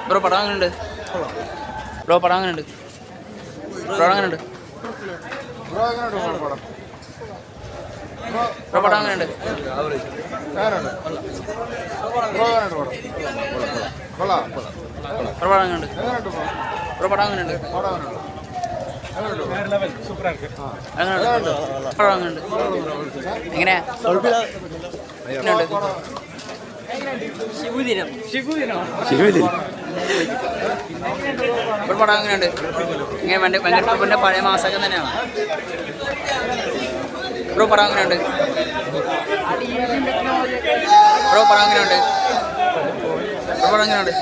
Bro പടം അങ്ങനെയുണ്ട്? Bro പടം അങ്ങനെയുണ്ട്? ബ്രോ അങ്ങനെയുണ്ട്? ബ്രോ പടം അങ്ങനെയുണ്ട്? ബ്രോ പടം അങ്ങനെയുണ്ട്? ബ്രോ പടം അങ്ങനെയുണ്ട്? എങ്ങനെയാ? ഒരു പടം അങ്ങനെയുണ്ട്? ഇങ്ങനെ വെങ്കടപ്രഭുവിന്റെ പഴയ മാസമൊക്കെ തന്നെയാണ്. ബ്രോ പടം അങ്ങനെയുണ്ട്? ബ്രോ പടം അങ്ങനെയുണ്ട്? ബ്രോ പടം അങ്ങനെയുണ്ട്?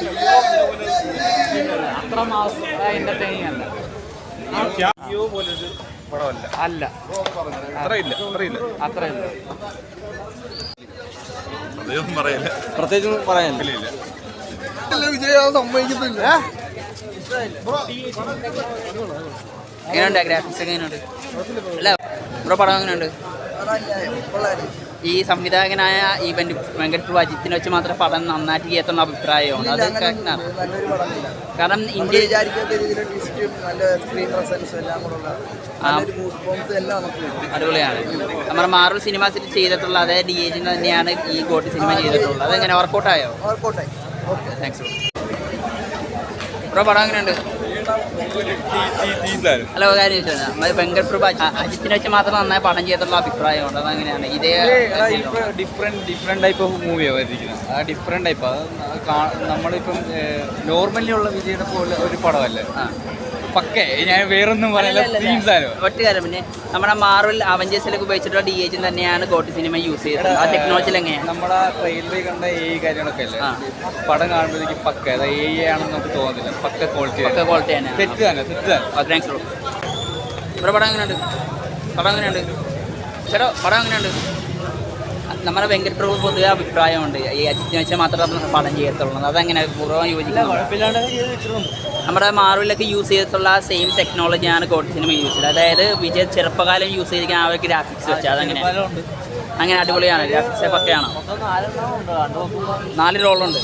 അത്ര മാസം എന്റർടൈനിങ് അല്ല. അല്ല, അത്രയില്ല. പ്രത്യേകിച്ച് പറയാനില്ല. എങ്ങനെയുണ്ട് ഗ്രാഫിക്സ് ഒക്കെ എങ്ങനെയുണ്ട്? അല്ല ബ്രോ പടം എങ്ങനെയുണ്ട്? ഈ സംവിധായകനായ ഈ വെങ്കടപ്രഭു അജിത്തിനെ വെച്ച് മാത്രം പടം നന്നായിട്ട് ചെയ്യാത്തുള്ള അഭിപ്രായമാണ്. അത് കറക്റ്റാണ്. കാരണം ഇന്ത്യ അടിപൊളിയാണ്. നമ്മുടെ മാർവൽ സിനിമാസിൽ ചെയ്തിട്ടുള്ള അതേ DG തന്നെയാണ് ഈ ഗോട്ടി സിനിമ ചെയ്തിട്ടുള്ളത്. അതെങ്ങനെ വർക്കൗട്ടായോ? Thanks bro. പടം എങ്ങനെയുണ്ട്? ഹലോ, കാര്യം ചോദിച്ചാൽ വെങ്കടപ്രഭു അജിത്തിനെ വെച്ച് മാത്രം നന്നായി പടം ചെയ്തിട്ടുള്ള അഭിപ്രായമുണ്ട്. അതങ്ങനെയാണ്. ഇതേ ഡിഫറെൻറ്റ് ടൈപ്പ് ഓഫ് മൂവിയാണ് വന്നിരിക്കുന്നത്. ആ ഡിഫറെൻറ്റ് ടൈപ്പ് അത് നമ്മളിപ്പം നോർമലി ഉള്ള വിജയുടെ പോലെ ഒരു പടമല്ലേ. പക്കേ ഞാൻ വേറൊന്നും പറയില്ല. ഒറ്റ കാര്യം, പിന്നെ നമ്മുടെ മാർവൽ അവഞ്ചേഴ്സിലൊക്കെ ഉപയോഗിച്ചിട്ടുള്ള DG തന്നെയാണ് ഗോട്ടി സിനിമ യൂസ് ചെയ്തത്. ആ ടെക്നോളജിയിൽ എങ്ങനെയാണ്? നമ്മുടെ ട്രെയിലറിൽ കണ്ട കാര്യങ്ങളൊക്കെ അല്ലേ, പടം കാണുമ്പോഴേക്കും പക്ക അത് ആണെന്ന് നമുക്ക് തോന്നുന്നില്ല. പക്ക ക്വാളിറ്റി തന്നെ. തെറ്റ് തന്നെ. Thanks bro. ബ്രോ പടം എങ്ങനെയുണ്ട്? പടം എങ്ങനെയുണ്ട് ചേട്ടോ? പടം എങ്ങനെയുണ്ട്? നമ്മുടെ വെങ്കടപ്രഭു പൊതുവെ അഭിപ്രായമുണ്ട് ഈ അജിത്തിനെ വെച്ചാൽ മാത്രം പടം ചെയ്യത്തുള്ളത്. അതങ്ങനെ പൂർവ്വം യോജിക്കുന്നു. നമ്മുടെ മാർവലിലൊക്കെ യൂസ് ചെയ്തിട്ടുള്ള സെയിം ടെക്നോളജിയാണ് ഗോട്ടി സിനിമ യൂസ് ചെയ്തത്. അതായത് വിജയ് ചെറുപ്പകാലം യൂസ് ചെയ്തിരിക്കുന്ന ആ ഒരു ഗ്രാഫിക്സ് വെച്ചാൽ അതങ്ങനെ അങ്ങനെ അടിപൊളിയാണ്. ഗ്രാഫിക്സ് പക്കയാണ്. 4 റോളുണ്ട്.